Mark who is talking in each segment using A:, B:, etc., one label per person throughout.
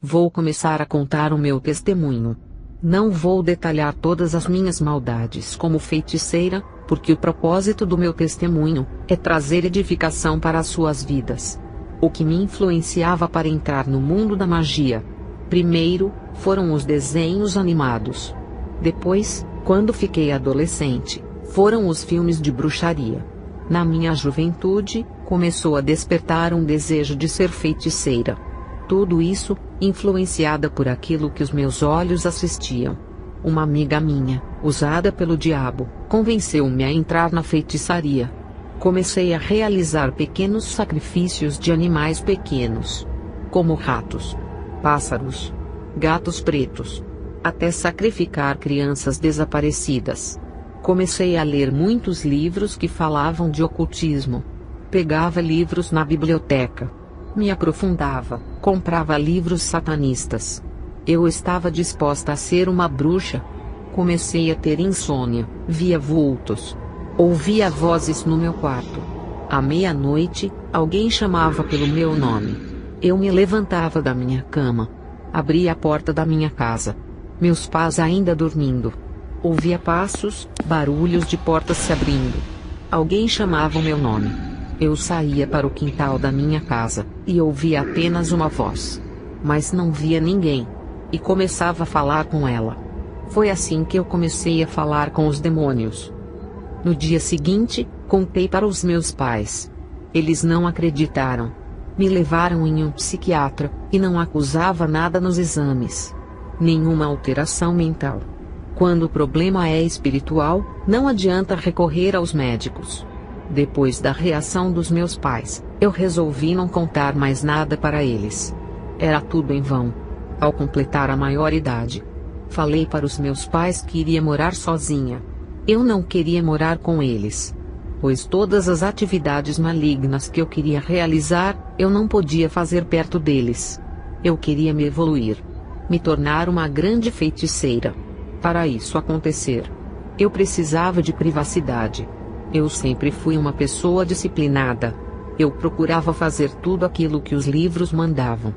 A: Vou começar a contar o meu testemunho. Não vou detalhar todas as minhas maldades como feiticeira, porque o propósito do meu testemunho é trazer edificação para as suas vidas. O que me influenciava para entrar no mundo da magia? Primeiro, foram os desenhos animados. Depois, quando fiquei adolescente, foram os filmes de bruxaria. Na minha juventude, começou a despertar um desejo de ser feiticeira. Tudo isso, influenciada por aquilo que os meus olhos assistiam. Uma amiga minha, usada pelo diabo, convenceu-me a entrar na feitiçaria. Comecei a realizar pequenos sacrifícios de animais pequenos, como ratos, pássaros, gatos pretos, até sacrificar crianças desaparecidas. Comecei a ler muitos livros que falavam de ocultismo. Pegava livros na biblioteca. Me aprofundava, comprava livros satanistas. Eu estava disposta a ser uma bruxa. Comecei a ter insônia, via vultos. Ouvia vozes no meu quarto. À meia-noite, alguém chamava pelo meu nome. Eu me levantava da minha cama. Abria a porta da minha casa. Meus pais ainda dormindo. Ouvia passos, barulhos de portas se abrindo. Alguém chamava o meu nome. Eu saía para o quintal da minha casa, e ouvia apenas uma voz. Mas não via ninguém. E começava a falar com ela. Foi assim que eu comecei a falar com os demônios. No dia seguinte, contei para os meus pais. Eles não acreditaram. Me levaram em um psiquiatra, e não acusava nada nos exames. Nenhuma alteração mental. Quando o problema é espiritual, não adianta recorrer aos médicos. Depois da reação dos meus pais, eu resolvi não contar mais nada para eles. Era tudo em vão. Ao completar a maioridade, falei para os meus pais que iria morar sozinha. Eu não queria morar com eles, pois todas as atividades malignas que eu queria realizar, eu não podia fazer perto deles. Eu queria me evoluir, me tornar uma grande feiticeira. Para isso acontecer, eu precisava de privacidade. Eu sempre fui uma pessoa disciplinada. Eu procurava fazer tudo aquilo que os livros mandavam.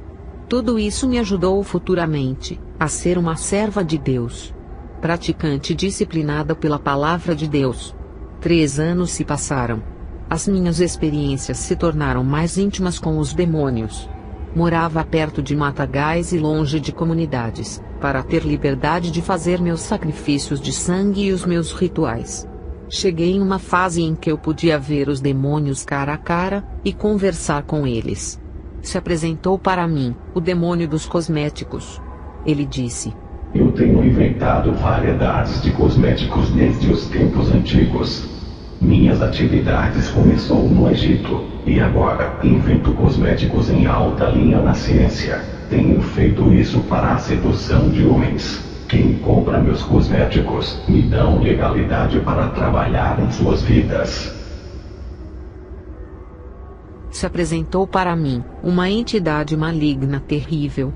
A: Tudo isso me ajudou futuramente a ser uma serva de Deus, praticante disciplinada pela palavra de Deus. 3 anos se passaram. As minhas experiências se tornaram mais íntimas com os demônios. Morava perto de matagais e longe de comunidades, para ter liberdade de fazer meus sacrifícios de sangue e os meus rituais. Cheguei em uma fase em que eu podia ver os demônios cara a cara, e conversar com eles. Se apresentou para mim, o demônio dos cosméticos. Ele disse:
B: Eu tenho inventado variedades de cosméticos desde os tempos antigos. Minhas atividades começou no Egito, e agora invento cosméticos em alta linha na ciência. Tenho feito isso para a sedução de homens. Quem compra meus cosméticos, me dão legalidade para trabalhar em suas vidas.
A: Se apresentou para mim, uma entidade maligna terrível.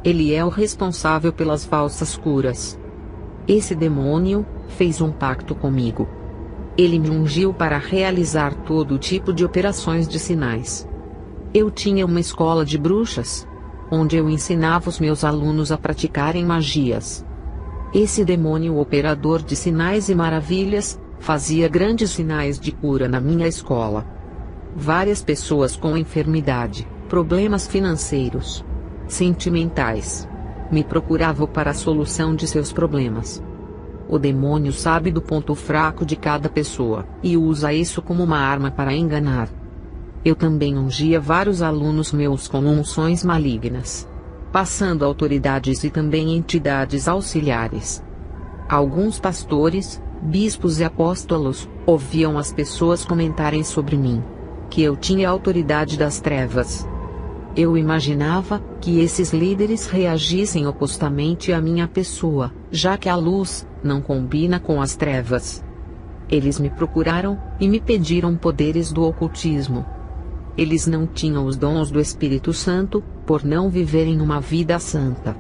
A: Ele é o responsável pelas falsas curas. Esse demônio fez um pacto comigo. Ele me ungiu para realizar todo tipo de operações de sinais. Eu tinha uma escola de bruxas, onde eu ensinava os meus alunos a praticarem magias. Esse demônio operador de sinais e maravilhas, fazia grandes sinais de cura na minha escola. Várias pessoas com enfermidade, problemas financeiros, sentimentais, me procuravam para a solução de seus problemas. O demônio sabe do ponto fraco de cada pessoa, e usa isso como uma arma para enganar. Eu também ungia vários alunos meus com unções malignas, passando autoridades e também entidades auxiliares. Alguns pastores, bispos e apóstolos, ouviam as pessoas comentarem sobre mim, que eu tinha autoridade das trevas. Eu imaginava que esses líderes reagissem opostamente à minha pessoa, já que a luz não combina com as trevas. Eles me procuraram e me pediram poderes do ocultismo. Eles não tinham os dons do Espírito Santo, por não viverem uma vida santa.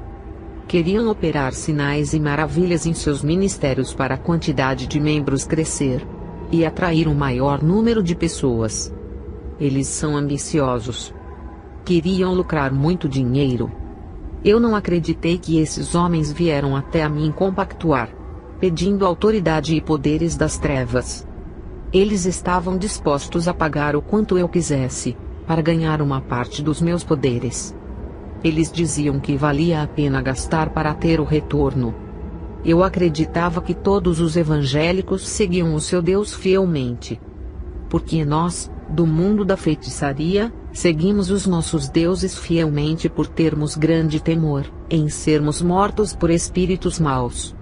A: Queriam operar sinais e maravilhas em seus ministérios para a quantidade de membros crescer e atrair um maior número de pessoas. Eles são ambiciosos. Queriam lucrar muito dinheiro. Eu não acreditei que esses homens vieram até a mim compactuar, pedindo autoridade e poderes das trevas. Eles estavam dispostos a pagar o quanto eu quisesse, para ganhar uma parte dos meus poderes. Eles diziam que valia a pena gastar para ter o retorno. Eu acreditava que todos os evangélicos seguiam o seu Deus fielmente. Porque nós, do mundo da feitiçaria, seguimos os nossos deuses fielmente por termos grande temor em sermos mortos por espíritos maus.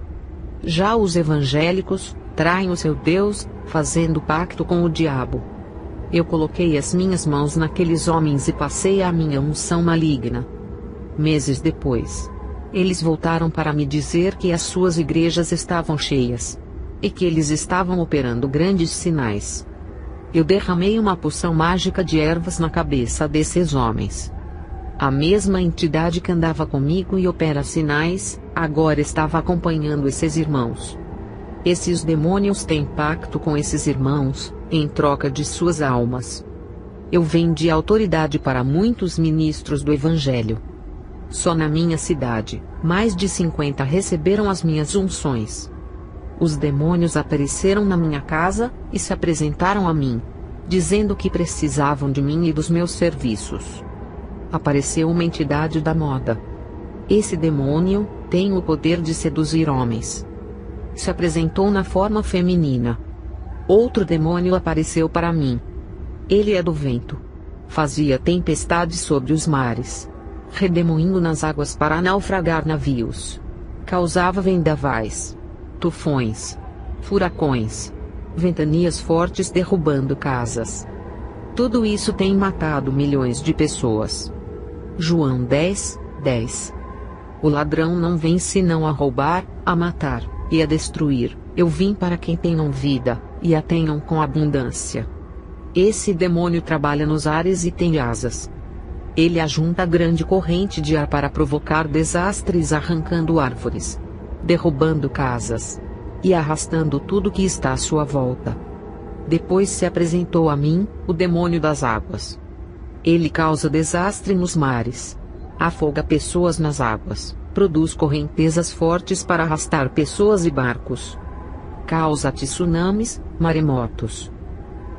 A: Já os evangélicos traem o seu Deus, fazendo pacto com o diabo. Eu coloquei as minhas mãos naqueles homens e passei a minha unção maligna. Meses depois, eles voltaram para me dizer que as suas igrejas estavam cheias, e que eles estavam operando grandes sinais. Eu derramei uma poção mágica de ervas na cabeça desses homens. A mesma entidade que andava comigo e opera sinais, agora estava acompanhando esses irmãos. Esses demônios têm pacto com esses irmãos, em troca de suas almas. Eu vendi autoridade para muitos ministros do Evangelho. Só na minha cidade, mais de 50 receberam as minhas unções. Os demônios apareceram na minha casa, e se apresentaram a mim, dizendo que precisavam de mim e dos meus serviços. Apareceu uma entidade da moda. Esse demônio tem o poder de seduzir homens. Se apresentou na forma feminina. Outro demônio apareceu para mim. Ele é do vento. Fazia tempestades sobre os mares, redemoinho nas águas para naufragar navios. Causava vendavais, tufões, furacões, ventanias fortes derrubando casas. Tudo isso tem matado milhões de pessoas. João 10:10. O ladrão não vem senão a roubar, a matar e a destruir. Eu vim para quem tenham vida, e a tenham com abundância. Esse demônio trabalha nos ares e tem asas. Ele ajunta grande corrente de ar para provocar desastres, arrancando árvores, derrubando casas e arrastando tudo que está à sua volta. Depois se apresentou a mim, o demônio das águas. Ele causa desastre nos mares, afoga pessoas nas águas, produz correntezas fortes para arrastar pessoas e barcos, causa tsunamis, maremotos.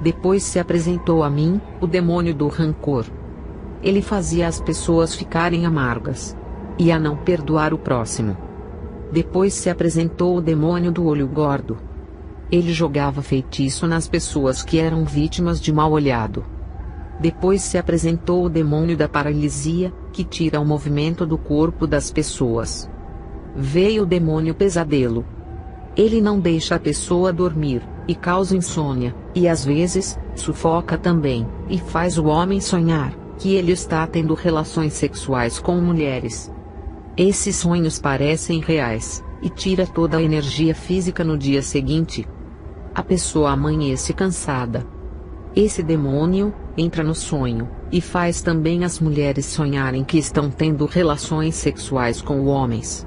A: Depois se apresentou a mim, o demônio do rancor. Ele fazia as pessoas ficarem amargas e a não perdoar o próximo. Depois se apresentou o demônio do olho gordo. Ele jogava feitiço nas pessoas que eram vítimas de mal olhado. Depois se apresentou o demônio da paralisia, que tira o movimento do corpo das pessoas. Veio o demônio pesadelo. Ele não deixa a pessoa dormir, e causa insônia, e às vezes, sufoca também, e faz o homem sonhar que ele está tendo relações sexuais com mulheres. Esses sonhos parecem reais, e tira toda a energia física no dia seguinte. A pessoa amanhece cansada. Esse demônio entra no sonho, e faz também as mulheres sonharem que estão tendo relações sexuais com homens.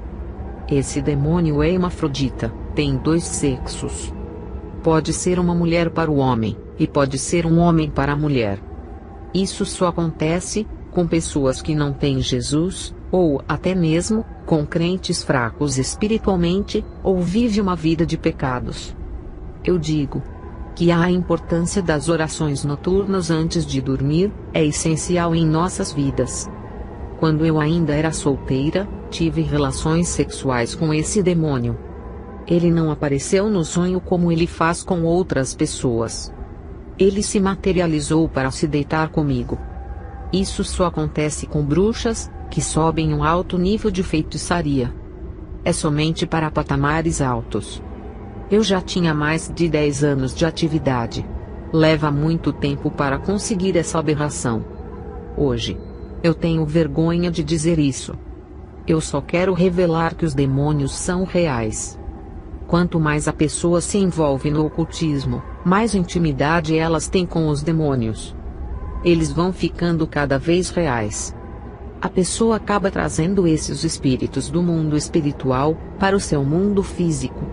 A: Esse demônio é hermafrodita, tem 2 sexos. Pode ser uma mulher para o homem, e pode ser um homem para a mulher. Isso só acontece com pessoas que não têm Jesus, ou até mesmo com crentes fracos espiritualmente, ou vive uma vida de pecados. Eu digo que a importância das orações noturnas antes de dormir é essencial em nossas vidas. Quando eu ainda era solteira, tive relações sexuais com esse demônio. Ele não apareceu no sonho como ele faz com outras pessoas. Ele se materializou para se deitar comigo. Isso só acontece com bruxas, que sobem um alto nível de feitiçaria. É somente para patamares altos. Eu já tinha mais de 10 anos de atividade. Leva muito tempo para conseguir essa aberração. Hoje, eu tenho vergonha de dizer isso. Eu só quero revelar que os demônios são reais. Quanto mais a pessoa se envolve no ocultismo, mais intimidade elas têm com os demônios. Eles vão ficando cada vez reais. A pessoa acaba trazendo esses espíritos do mundo espiritual para o seu mundo físico.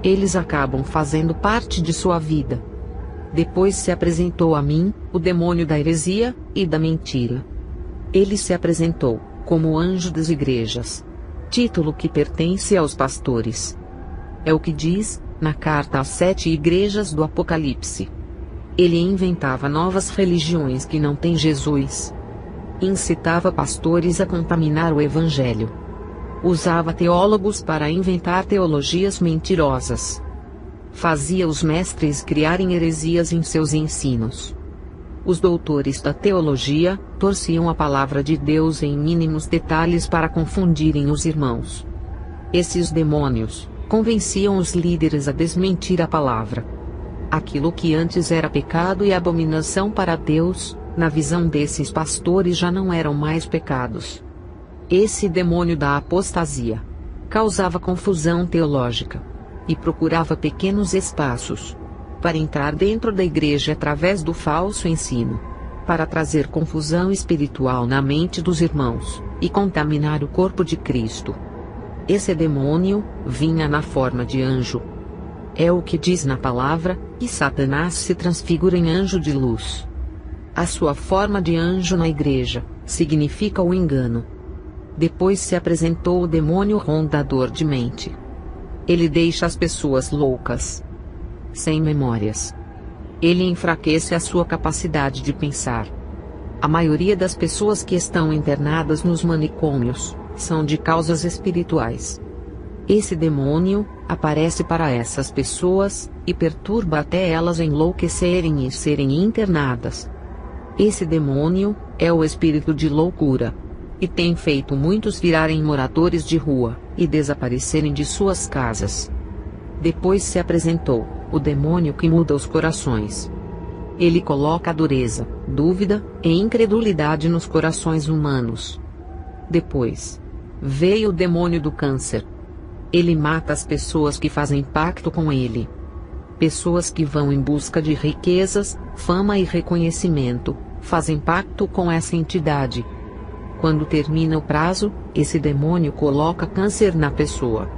A: Eles acabam fazendo parte de sua vida. Depois se apresentou a mim, o demônio da heresia e da mentira. Ele se apresentou como anjo das igrejas. Título que pertence aos pastores. É o que diz, na carta às 7 igrejas do Apocalipse. Ele inventava novas religiões que não têm Jesus. Incitava pastores a contaminar o Evangelho. Usava teólogos para inventar teologias mentirosas. Fazia os mestres criarem heresias em seus ensinos. Os doutores da teologia torciam a palavra de Deus em mínimos detalhes para confundirem os irmãos. Esses demônios convenciam os líderes a desmentir a palavra. Aquilo que antes era pecado e abominação para Deus, na visão desses pastores já não eram mais pecados. Esse demônio da apostasia causava confusão teológica e procurava pequenos espaços para entrar dentro da igreja através do falso ensino, para trazer confusão espiritual na mente dos irmãos e contaminar o corpo de Cristo. Esse demônio vinha na forma de anjo. É o que diz na palavra, e Satanás se transfigura em anjo de luz. A sua forma de anjo na igreja significa o engano. Depois se apresentou o demônio rondador de mente. Ele deixa as pessoas loucas, sem memórias. Ele enfraquece a sua capacidade de pensar. A maioria das pessoas que estão internadas nos manicômios são de causas espirituais. Esse demônio aparece para essas pessoas e perturba até elas enlouquecerem e serem internadas. Esse demônio é o espírito de loucura e tem feito muitos virarem moradores de rua e desaparecerem de suas casas. Depois se apresentou o demônio que muda os corações. Ele coloca dureza, dúvida e incredulidade nos corações humanos. Depois veio o demônio do câncer. Ele mata as pessoas que fazem pacto com ele. Pessoas que vão em busca de riquezas, fama e reconhecimento, fazem pacto com essa entidade. Quando termina o prazo, esse demônio coloca câncer na pessoa.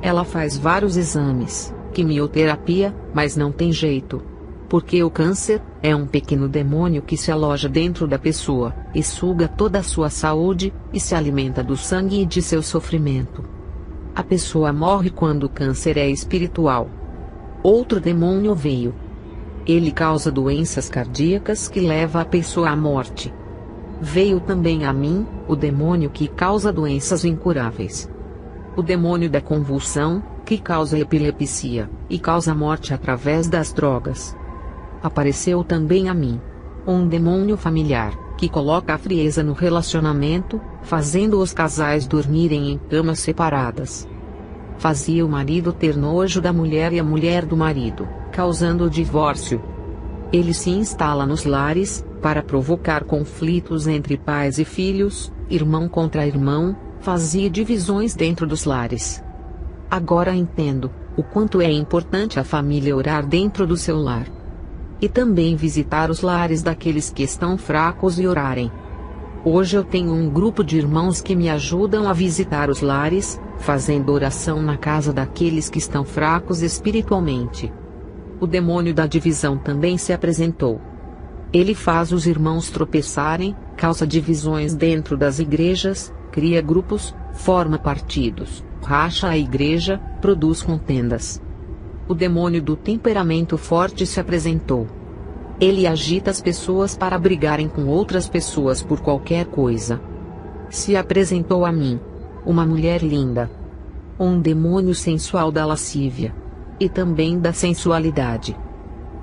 A: Ela faz vários exames, quimioterapia, mas não tem jeito. Porque o câncer é um pequeno demônio que se aloja dentro da pessoa, e suga toda a sua saúde, e se alimenta do sangue e de seu sofrimento. A pessoa morre quando o câncer é espiritual. Outro demônio veio. Ele causa doenças cardíacas que leva a pessoa à morte. Veio também a mim, o demônio que causa doenças incuráveis. O demônio da convulsão, que causa epilepsia, e causa morte através das drogas. Apareceu também a mim um demônio familiar, que coloca a frieza no relacionamento, fazendo os casais dormirem em camas separadas. Fazia o marido ter nojo da mulher e a mulher do marido, causando o divórcio. Ele se instala nos lares, para provocar conflitos entre pais e filhos, irmão contra irmão, fazia divisões dentro dos lares. Agora entendo o quanto é importante a família orar dentro do seu lar. E também visitar os lares daqueles que estão fracos e orarem. Hoje eu tenho um grupo de irmãos que me ajudam a visitar os lares, fazendo oração na casa daqueles que estão fracos espiritualmente. O demônio da divisão também se apresentou. Ele faz os irmãos tropeçarem, causa divisões dentro das igrejas, cria grupos, forma partidos, racha a igreja, produz contendas. O demônio do temperamento forte se apresentou. Ele agita as pessoas para brigarem com outras pessoas por qualquer coisa. Se apresentou a mim uma mulher linda. Um demônio sensual da lascívia. E também da sensualidade.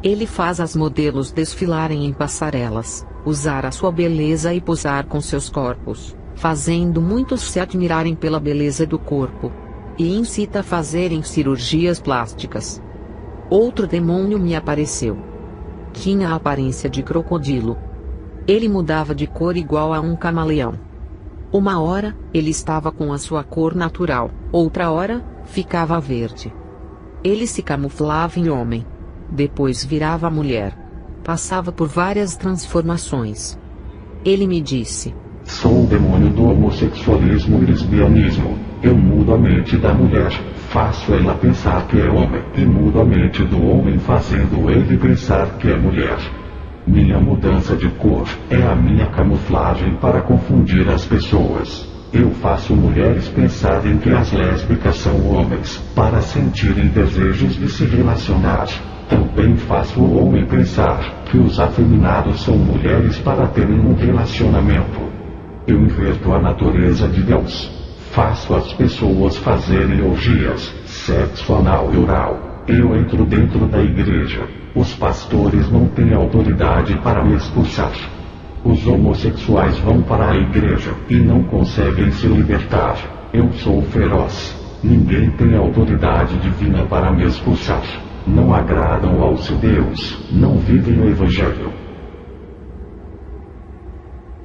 A: Ele faz as modelos desfilarem em passarelas, usar a sua beleza e posar com seus corpos, fazendo muitos se admirarem pela beleza do corpo. E incita a fazerem cirurgias plásticas. Outro demônio me apareceu. Tinha a aparência de crocodilo. Ele mudava de cor igual a um camaleão. Uma hora, ele estava com a sua cor natural, outra hora, ficava verde. Ele se camuflava em homem. Depois virava mulher. Passava por várias transformações. Ele me disse:
B: sou o demônio do homossexualismo e lesbianismo. Eu mudo a mente da mulher, faço ela pensar que é homem, e mudo a mente do homem fazendo ele pensar que é mulher. Minha mudança de cor é a minha camuflagem para confundir as pessoas. Eu faço mulheres pensarem que as lésbicas são homens, para sentirem desejos de se relacionar. Também faço o homem pensar que os afeminados são mulheres para terem um relacionamento. Eu inverto a natureza de Deus. Faço as pessoas fazerem orgias, sexo anal e oral. Eu entro dentro da igreja. Os pastores não têm autoridade para me expulsar. Os homossexuais vão para a igreja e não conseguem se libertar. Eu sou feroz. Ninguém tem autoridade divina para me expulsar. Não agradam ao seu Deus. Não vivem o Evangelho.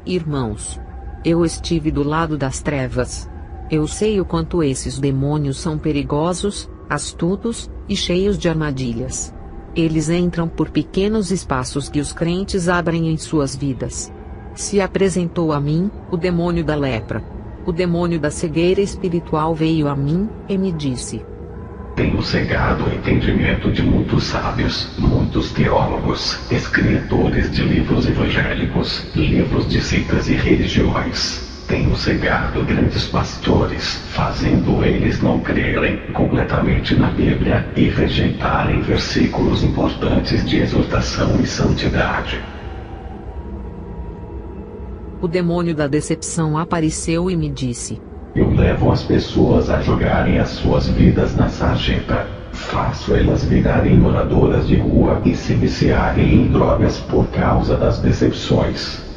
A: Irmãos, eu estive do lado das trevas. Eu sei o quanto esses demônios são perigosos, astutos e cheios de armadilhas. Eles entram por pequenos espaços que os crentes abrem em suas vidas. Se apresentou a mim, o demônio da lepra. O demônio da cegueira espiritual veio a mim, e me disse:
B: Tenho cegado o entendimento de muitos sábios, muitos teólogos, escritores de livros evangélicos, livros de seitas e religiões. Tenho cegado grandes pastores, fazendo eles não crerem completamente na Bíblia e rejeitarem versículos importantes de exortação e santidade.
A: O demônio da decepção apareceu e me disse:
B: Eu levo as pessoas a jogarem as suas vidas na sarjeta. Faço elas virarem moradoras de rua e se viciarem em drogas por causa das decepções.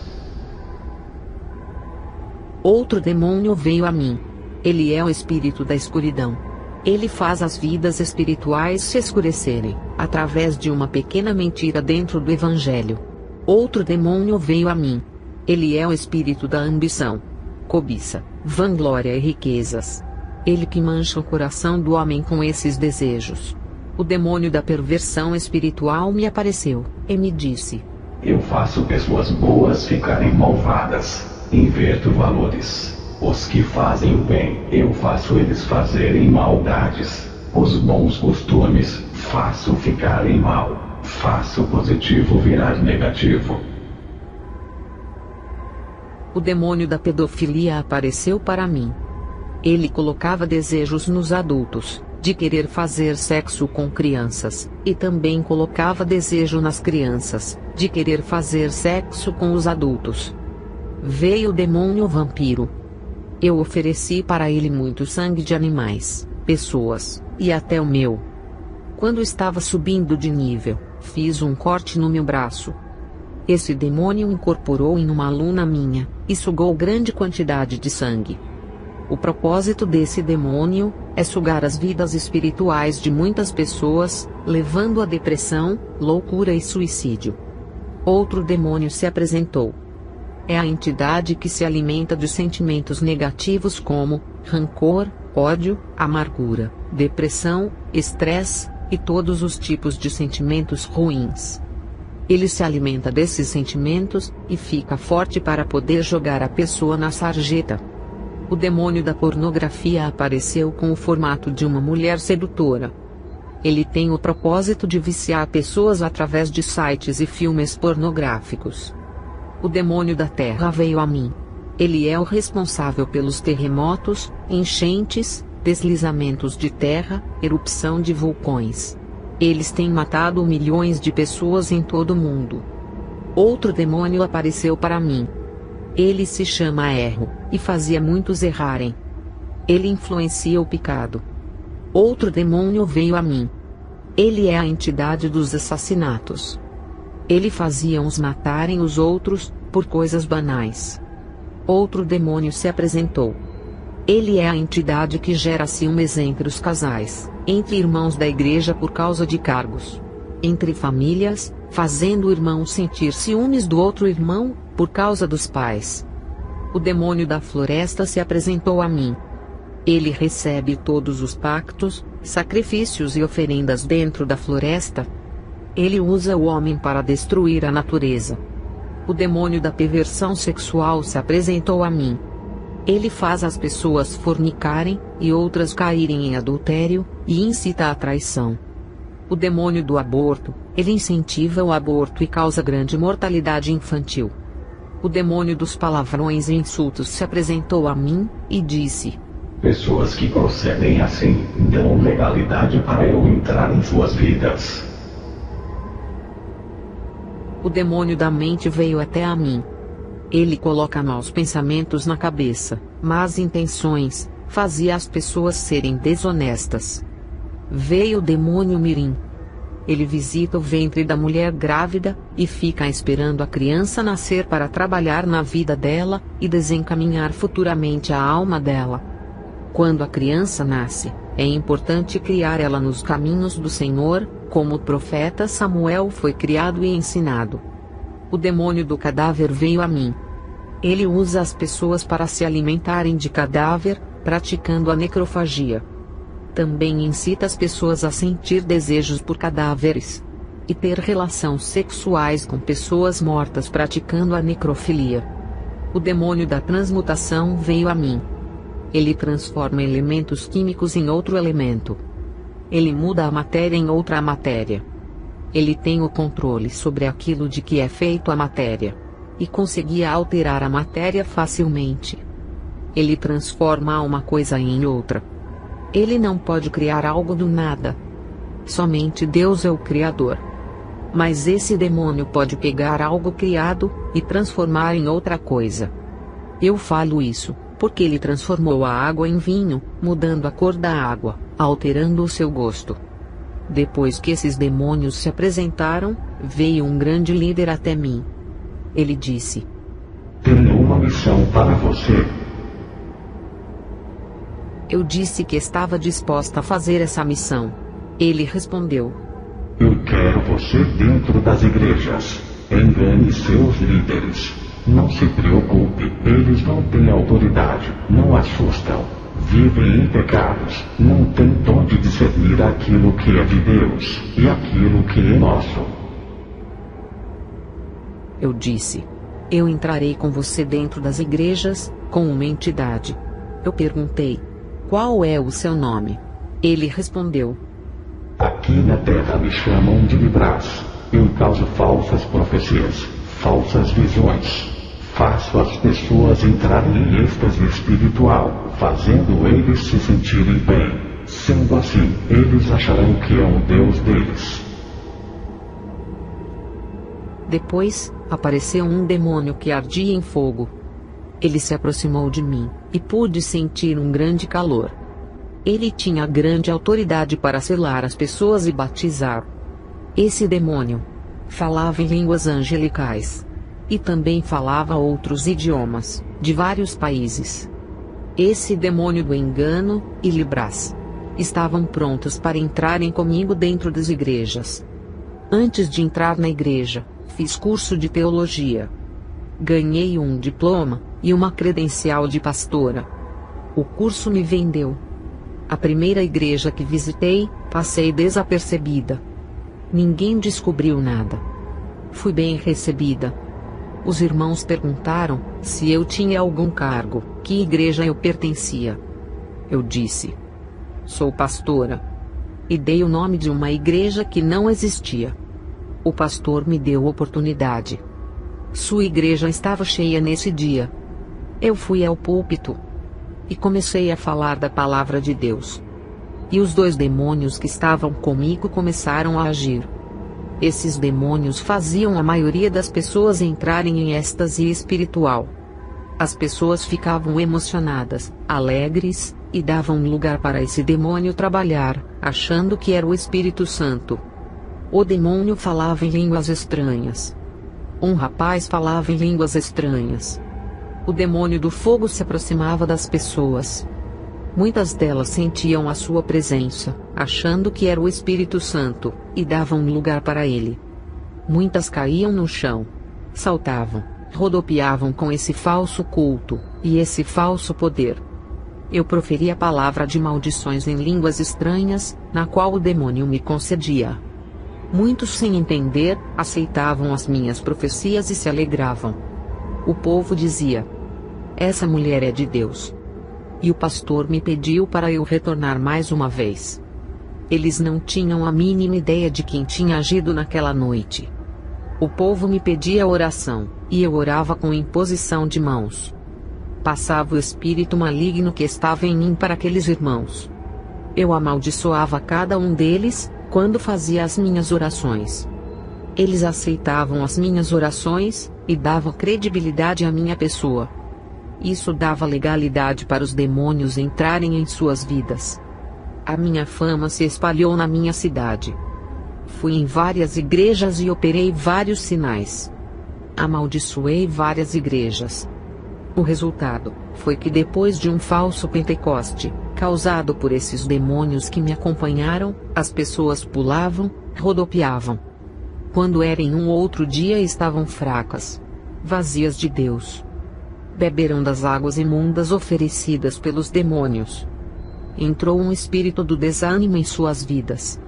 A: Outro demônio veio a mim. Ele é o espírito da escuridão. Ele faz as vidas espirituais se escurecerem, através de uma pequena mentira dentro do Evangelho. Outro demônio veio a mim. Ele é o espírito da ambição, cobiça, vanglória e riquezas. Ele que mancha o coração do homem com esses desejos. O demônio da perversão espiritual me apareceu, e me disse:
B: Eu faço pessoas boas ficarem malvadas. Inverto valores. Os que fazem o bem, eu faço eles fazerem maldades. Os bons costumes, faço ficarem mal. Faço o positivo virar negativo.
A: O demônio da pedofilia apareceu para mim. Ele colocava desejos nos adultos, de querer fazer sexo com crianças, e também colocava desejo nas crianças, de querer fazer sexo com os adultos. Veio o demônio vampiro. Eu ofereci para ele muito sangue de animais, pessoas, e até o meu. Quando estava subindo de nível, fiz um corte no meu braço. Esse demônio incorporou em uma aluna minha, e sugou grande quantidade de sangue. O propósito desse demônio é sugar as vidas espirituais de muitas pessoas, levando à depressão, loucura e suicídio. Outro demônio se apresentou. É a entidade que se alimenta de sentimentos negativos como rancor, ódio, amargura, depressão, estresse e todos os tipos de sentimentos ruins. Ele se alimenta desses sentimentos e fica forte para poder jogar a pessoa na sarjeta. O demônio da pornografia apareceu com o formato de uma mulher sedutora. Ele tem o propósito de viciar pessoas através de sites e filmes pornográficos. O demônio da terra veio a mim. Ele é o responsável pelos terremotos, enchentes, deslizamentos de terra, erupção de vulcões. Eles têm matado milhões de pessoas em todo o mundo. Outro demônio apareceu para mim. Ele se chama Erro, e fazia muitos errarem. Ele influencia o pecado. Outro demônio veio a mim. Ele é a entidade dos assassinatos. Ele fazia uns matarem os outros, por coisas banais. Outro demônio se apresentou. Ele é a entidade que gera ciúmes entre os casais, entre irmãos da igreja por causa de cargos. Entre famílias, fazendo o irmão sentir ciúmes do outro irmão, por causa dos pais. O demônio da floresta se apresentou a mim. Ele recebe todos os pactos, sacrifícios e oferendas dentro da floresta. Ele usa o homem para destruir a natureza. O demônio da perversão sexual se apresentou a mim. Ele faz as pessoas fornicarem, e outras caírem em adultério, e incita a traição. O demônio do aborto, ele incentiva o aborto e causa grande mortalidade infantil. O demônio dos palavrões e insultos se apresentou a mim, e disse:
B: pessoas que procedem assim, dão legalidade para eu entrar em suas vidas.
A: O demônio da mente veio até a mim. Ele coloca maus pensamentos na cabeça, más intenções, fazia as pessoas serem desonestas. Veio o demônio mirim. Ele visita o ventre da mulher grávida, e fica esperando a criança nascer para trabalhar na vida dela, e desencaminhar futuramente a alma dela. Quando a criança nasce, é importante criar ela nos caminhos do Senhor, como o profeta Samuel foi criado e ensinado. O demônio do cadáver veio a mim. Ele usa as pessoas para se alimentarem de cadáver, praticando a necrofagia. Também incita as pessoas a sentir desejos por cadáveres e ter relações sexuais com pessoas mortas, praticando a necrofilia. O demônio da transmutação veio a mim. Ele transforma elementos químicos em outro elemento. Ele muda a matéria em outra matéria. Ele tem o controle sobre aquilo de que é feito a matéria, e conseguia alterar a matéria facilmente. Ele transforma uma coisa em outra. Ele não pode criar algo do nada. Somente Deus é o Criador. Mas esse demônio pode pegar algo criado e transformar em outra coisa. Eu falo isso porque ele transformou a água em vinho, mudando a cor da água, alterando o seu gosto. Depois que esses demônios se apresentaram, veio um grande líder até mim. Ele disse:
B: tenho uma missão para você.
A: Eu disse que estava disposta a fazer essa missão. Ele respondeu:
B: eu quero você dentro das igrejas. Engane seus líderes. Não se preocupe, eles não têm autoridade, não assustam. Vivem em pecados, não têm dom de discernir aquilo que é de Deus e aquilo que é nosso.
A: Eu disse: eu entrarei com você dentro das igrejas, com uma entidade. Eu perguntei: qual é o seu nome? Ele respondeu:
B: aqui na terra me chamam de Libras. Eu causo falsas profecias, falsas visões. Faço as pessoas entrarem em êxtase espiritual, fazendo eles se sentirem bem. Sendo assim, eles acharão que é um Deus deles.
A: Depois, apareceu um demônio que ardia em fogo. Ele se aproximou de mim, e pude sentir um grande calor. Ele tinha grande autoridade para selar as pessoas e batizar. Esse demônio falava em línguas angelicais. E também falava outros idiomas, de vários países. Esse demônio do engano e Libras estavam prontos para entrarem comigo dentro das igrejas. Antes de entrar na igreja, fiz curso de teologia. Ganhei um diploma e uma credencial de pastora. O curso me vendeu. A primeira igreja que visitei, passei desapercebida. Ninguém descobriu nada. Fui bem recebida. Os irmãos perguntaram se eu tinha algum cargo, que igreja eu pertencia. Eu disse: sou pastora. E dei o nome de uma igreja que não existia. O pastor me deu oportunidade. Sua igreja estava cheia nesse dia. Eu fui ao púlpito e comecei a falar da palavra de Deus. E os 2 demônios que estavam comigo começaram a agir. Esses demônios faziam a maioria das pessoas entrarem em êxtase espiritual. As pessoas ficavam emocionadas, alegres, e davam lugar para esse demônio trabalhar, achando que era o Espírito Santo. O demônio falava em línguas estranhas. Um rapaz falava em línguas estranhas. O demônio do fogo se aproximava das pessoas. Muitas delas sentiam a sua presença, achando que era o Espírito Santo, e davam lugar para ele. Muitas caíam no chão, saltavam, rodopiavam com esse falso culto, e esse falso poder. Eu proferia a palavra de maldições em línguas estranhas, na qual o demônio me concedia. Muitos, sem entender, aceitavam as minhas profecias e se alegravam. O povo dizia: essa mulher é de Deus. E o pastor me pediu para eu retornar mais uma vez. Eles não tinham a mínima ideia de quem tinha agido naquela noite. O povo me pedia oração, e eu orava com imposição de mãos. Passava o espírito maligno que estava em mim para aqueles irmãos. Eu amaldiçoava cada um deles, quando fazia as minhas orações. Eles aceitavam as minhas orações, e davam credibilidade à minha pessoa. Isso dava legalidade para os demônios entrarem em suas vidas. A minha fama se espalhou na minha cidade. Fui em várias igrejas e operei vários sinais. Amaldiçoei várias igrejas. O resultado foi que depois de um falso Pentecoste, causado por esses demônios que me acompanharam, as pessoas pulavam, rodopiavam. Quando era em um outro dia estavam fracas, vazias de Deus. Beberam das águas imundas oferecidas pelos demônios. Entrou um espírito do desânimo em suas vidas.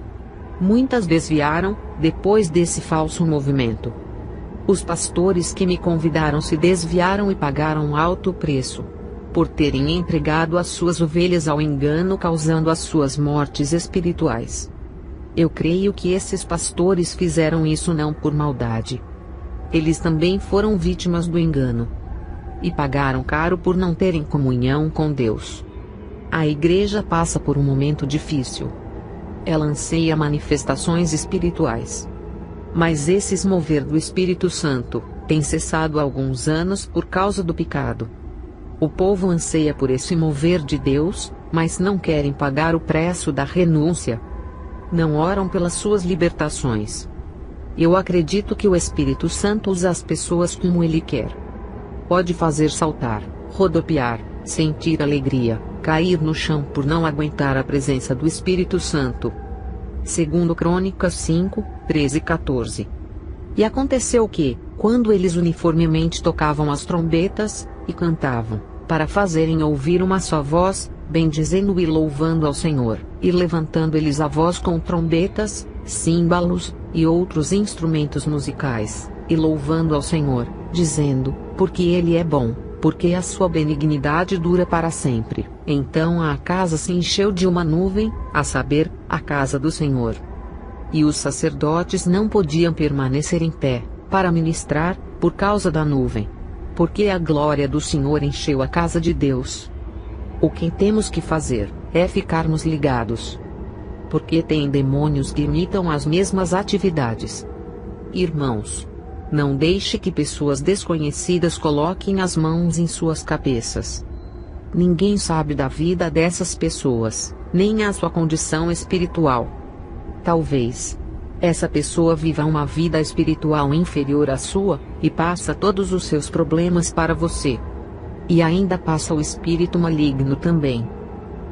A: Muitas desviaram, depois desse falso movimento. Os pastores que me convidaram se desviaram e pagaram alto preço, por terem entregado as suas ovelhas ao engano, causando as suas mortes espirituais. Eu creio que esses pastores fizeram isso não por maldade. Eles também foram vítimas do engano. E pagaram caro por não terem comunhão com Deus. A igreja passa por um momento difícil. Ela anseia manifestações espirituais. Mas esses mover do Espírito Santo tem cessado há alguns anos por causa do pecado. O povo anseia por esse mover de Deus, mas não querem pagar o preço da renúncia. Não oram pelas suas libertações. Eu acredito que o Espírito Santo usa as pessoas como Ele quer. Pode fazer saltar, rodopiar, sentir alegria, cair no chão por não aguentar a presença do Espírito Santo. Segundo Crônicas 5, 13 e 14. E aconteceu que, quando eles uniformemente tocavam as trombetas, e cantavam, para fazerem ouvir uma só voz, bendizendo e louvando ao Senhor, e levantando eles a voz com trombetas, símbalos, e outros instrumentos musicais, e louvando ao Senhor, dizendo, porque Ele é bom, porque a sua benignidade dura para sempre. Então a casa se encheu de uma nuvem, a saber, a casa do Senhor. E os sacerdotes não podiam permanecer em pé, para ministrar, por causa da nuvem. Porque a glória do Senhor encheu a casa de Deus. O que temos que fazer, é ficarmos ligados. Porque tem demônios que imitam as mesmas atividades. Irmãos, não deixe que pessoas desconhecidas coloquem as mãos em suas cabeças. Ninguém sabe da vida dessas pessoas, nem a sua condição espiritual. Talvez essa pessoa viva uma vida espiritual inferior à sua, e passa todos os seus problemas para você. E ainda passa o espírito maligno também.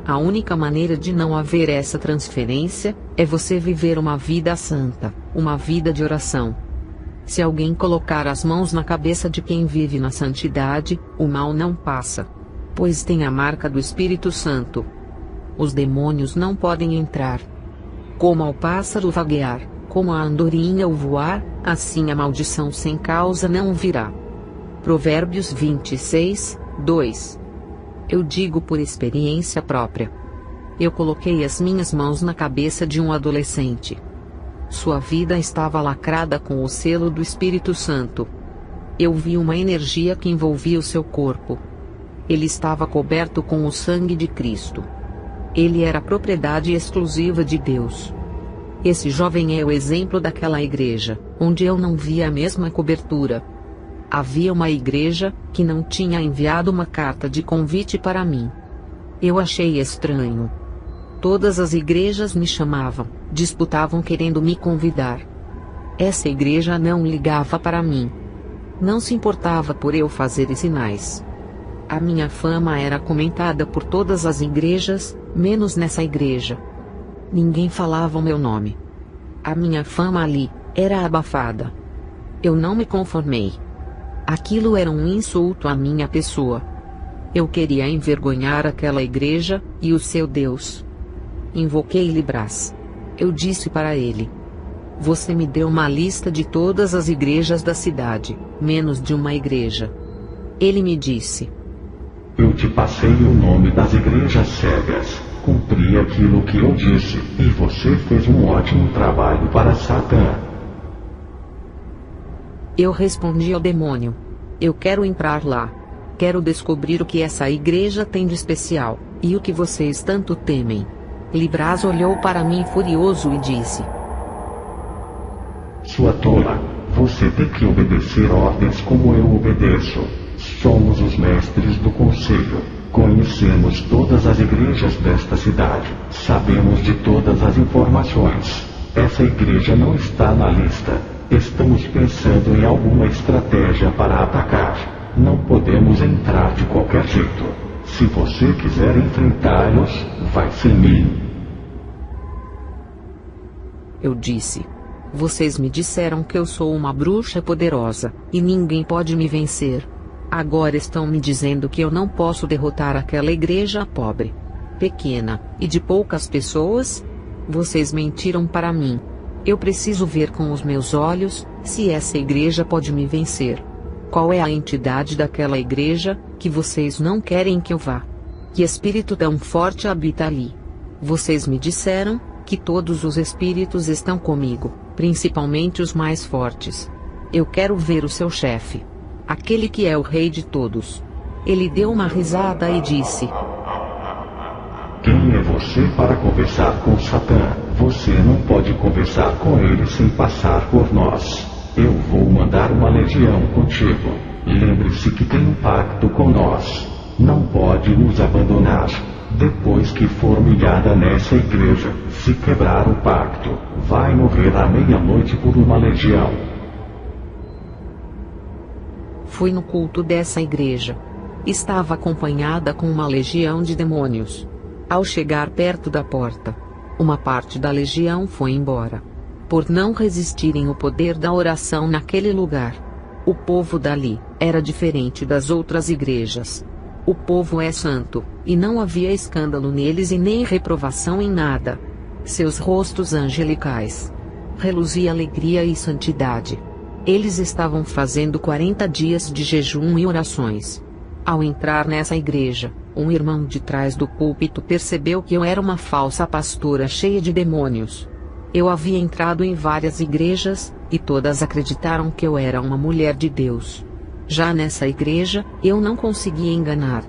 A: A única maneira de não haver essa transferência, é você viver uma vida santa, uma vida de oração. Se alguém colocar as mãos na cabeça de quem vive na santidade, o mal não passa. Pois tem a marca do Espírito Santo. Os demônios não podem entrar. Como ao pássaro vaguear, como a andorinha o voar, assim a maldição sem causa não virá. Provérbios 26, 2. Eu digo por experiência própria. Eu coloquei as minhas mãos na cabeça de um adolescente. Sua vida estava lacrada com o selo do Espírito Santo. Eu vi uma energia que envolvia o seu corpo. Ele estava coberto com o sangue de Cristo. Ele era propriedade exclusiva de Deus. Esse jovem é o exemplo daquela igreja, onde eu não via a mesma cobertura. Havia uma igreja, que não tinha enviado uma carta de convite para mim. Eu achei estranho. Todas as igrejas me chamavam, disputavam querendo me convidar. Essa igreja não ligava para mim. Não se importava por eu fazer sinais. A minha fama era comentada por todas as igrejas, menos nessa igreja. Ninguém falava o meu nome. A minha fama ali era abafada. Eu não me conformei. Aquilo era um insulto à minha pessoa. Eu queria envergonhar aquela igreja e o seu Deus. Invoquei Libras. Eu disse para ele: você me deu uma lista de todas as igrejas da cidade, menos de uma igreja. Ele me disse:
B: eu te passei o nome das igrejas cegas, cumpri aquilo que eu disse, e você fez um ótimo trabalho para Satã.
A: Eu respondi ao demônio: eu quero entrar lá. Quero descobrir o que essa igreja tem de especial, e o que vocês tanto temem. Libras olhou para mim furioso e disse:
B: Sua tola, você tem que obedecer ordens como eu obedeço. Somos os mestres do conselho. Conhecemos todas as igrejas desta cidade. Sabemos de todas as informações. Essa igreja não está na lista. Estamos pensando em alguma estratégia para atacar. Não podemos entrar de qualquer jeito. Se você quiser enfrentá-los, vai sem mim.
A: Eu disse: vocês me disseram que eu sou uma bruxa poderosa, e ninguém pode me vencer. Agora estão me dizendo que eu não posso derrotar aquela igreja pobre, pequena, e de poucas pessoas? Vocês mentiram para mim. Eu preciso ver com os meus olhos, se essa igreja pode me vencer. Qual é a entidade daquela igreja, que vocês não querem que eu vá? Que espírito tão forte habita ali? Vocês me disseram que todos os espíritos estão comigo, principalmente os mais fortes. Eu quero ver o seu chefe. Aquele que é o rei de todos. Ele deu uma risada e disse:
B: Quem é você para conversar com Satã? Você não pode conversar com ele sem passar por nós. Eu vou mandar uma legião contigo. Lembre-se que tem um pacto com nós. Não pode nos abandonar. Depois que for humilhada nessa igreja, se quebrar o pacto, vai morrer à meia-noite por uma legião.
A: Fui no culto dessa igreja. Estava acompanhada com uma legião de demônios. Ao chegar perto da porta, uma parte da legião foi embora, por não resistirem ao poder da oração naquele lugar. O povo dali era diferente das outras igrejas. O povo é santo, e não havia escândalo neles e nem reprovação em nada. Seus rostos angelicais reluzia alegria e santidade. Eles estavam fazendo 40 dias de jejum e orações. Ao entrar nessa igreja, um irmão de trás do púlpito percebeu que eu era uma falsa pastora cheia de demônios. Eu havia entrado em várias igrejas, e todas acreditaram que eu era uma mulher de Deus. Já nessa igreja, eu não conseguia enganar.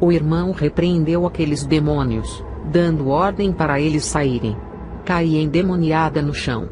A: O irmão repreendeu aqueles demônios, dando ordem para eles saírem. Caí endemoniada no chão.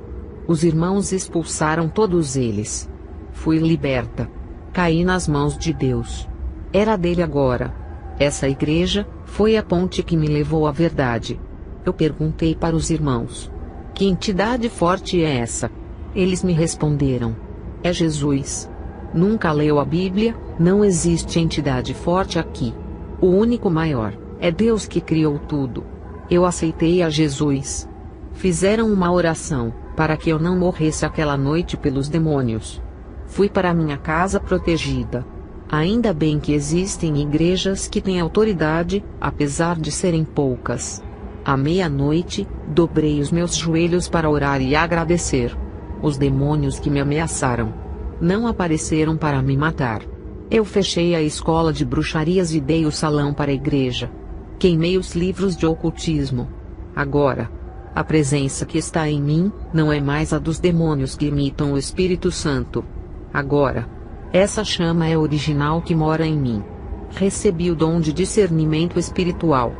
A: Os irmãos expulsaram todos eles. Fui liberta. Caí nas mãos de Deus. Era dele agora. Essa igreja foi a ponte que me levou à verdade. Eu perguntei para os irmãos: que entidade forte é essa? Eles me responderam: é Jesus. Nunca leu a Bíblia? Não existe entidade forte aqui. O único maior é Deus que criou tudo. Eu aceitei a Jesus. Fizeram uma oração para que eu não morresse aquela noite pelos demônios. Fui para minha casa protegida. Ainda bem que existem igrejas que têm autoridade, apesar de serem poucas. À meia-noite, dobrei os meus joelhos para orar e agradecer. Os demônios que me ameaçaram não apareceram para me matar. Eu fechei a escola de bruxarias e dei o salão para a igreja. Queimei os livros de ocultismo. Agora, a presença que está em mim não é mais a dos demônios que imitam o Espírito Santo. Agora, essa chama é original que mora em mim. Recebi o dom de discernimento espiritual.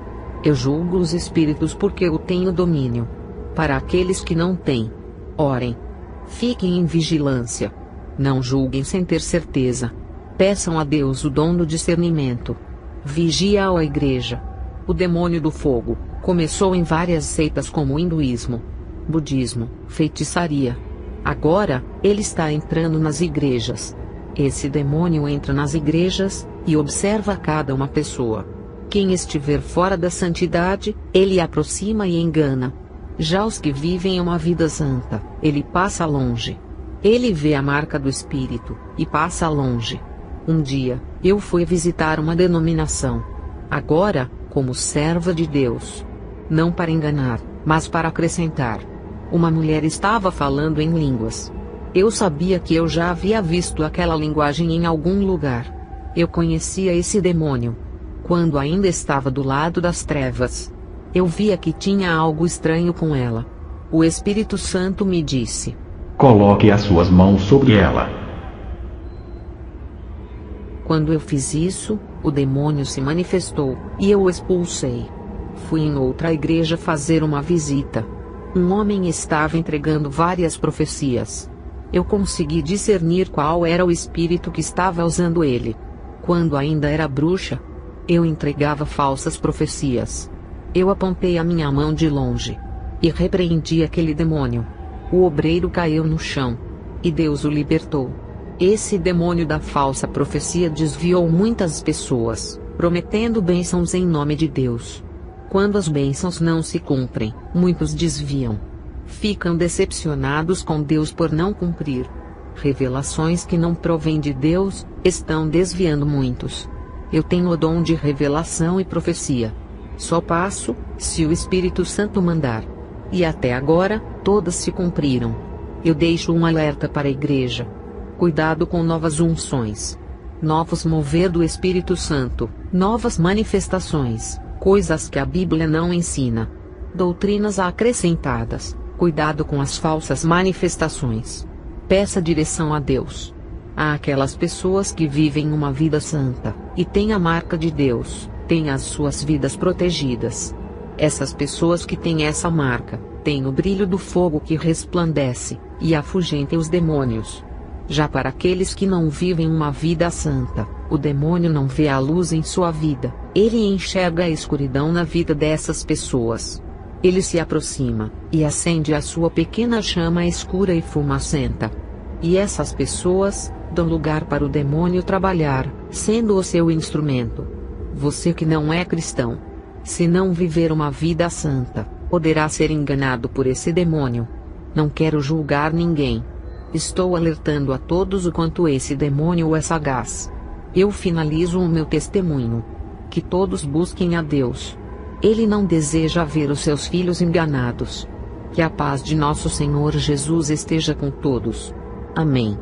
A: Eu julgo os espíritos porque eu tenho domínio. Para aqueles que não têm, orem. Fiquem em vigilância. Não julguem sem ter certeza. Peçam a Deus o dom do discernimento. Vigia a igreja. O demônio do fogo começou em várias seitas como o hinduísmo, budismo, feitiçaria. Agora, ele está entrando nas igrejas. Esse demônio entra nas igrejas e observa cada uma pessoa. Quem estiver fora da santidade, ele aproxima e engana. Já os que vivem uma vida santa, ele passa longe. Ele vê a marca do Espírito e passa longe. Um dia, eu fui visitar uma denominação. Agora, como serva de Deus. Não para enganar, mas para acrescentar. Uma mulher estava falando em línguas. Eu sabia que eu já havia visto aquela linguagem em algum lugar. Eu conhecia esse demônio quando ainda estava do lado das trevas. Eu via que tinha algo estranho com ela. O Espírito Santo me disse:
B: coloque as suas mãos sobre ela.
A: Quando eu fiz isso, o demônio se manifestou, e eu o expulsei. Fui em outra igreja fazer uma visita. Um homem estava entregando várias profecias. Eu consegui discernir qual era o espírito que estava usando ele. Quando ainda era bruxa, eu entregava falsas profecias. Eu apontei a minha mão de longe e repreendi aquele demônio. O obreiro caiu no chão, e Deus o libertou. Esse demônio da falsa profecia desviou muitas pessoas, prometendo bênçãos em nome de Deus. Quando as bênçãos não se cumprem, muitos desviam. Ficam decepcionados com Deus por não cumprir. Revelações que não provêm de Deus estão desviando muitos. Eu tenho o dom de revelação e profecia. Só passo, se o Espírito Santo mandar. E até agora, todas se cumpriram. Eu deixo um alerta para a igreja. Cuidado com novas unções. Novos mover do Espírito Santo, novas manifestações, coisas que a Bíblia não ensina. Doutrinas acrescentadas. Cuidado com as falsas manifestações. Peça direção a Deus. Há aquelas pessoas que vivem uma vida santa, e têm a marca de Deus, têm as suas vidas protegidas. Essas pessoas que têm essa marca, têm o brilho do fogo que resplandece, e afugenta os demônios. Já para aqueles que não vivem uma vida santa, o demônio não vê a luz em sua vida, ele enxerga a escuridão na vida dessas pessoas. Ele se aproxima, e acende a sua pequena chama escura e fumacenta. E essas pessoas dão lugar para o demônio trabalhar, sendo o seu instrumento. Você que não é cristão, se não viver uma vida santa, poderá ser enganado por esse demônio. Não quero julgar ninguém. Estou alertando a todos o quanto esse demônio é sagaz. Eu finalizo o meu testemunho. Que todos busquem a Deus. Ele não deseja ver os seus filhos enganados. Que a paz de nosso Senhor Jesus esteja com todos. Amém.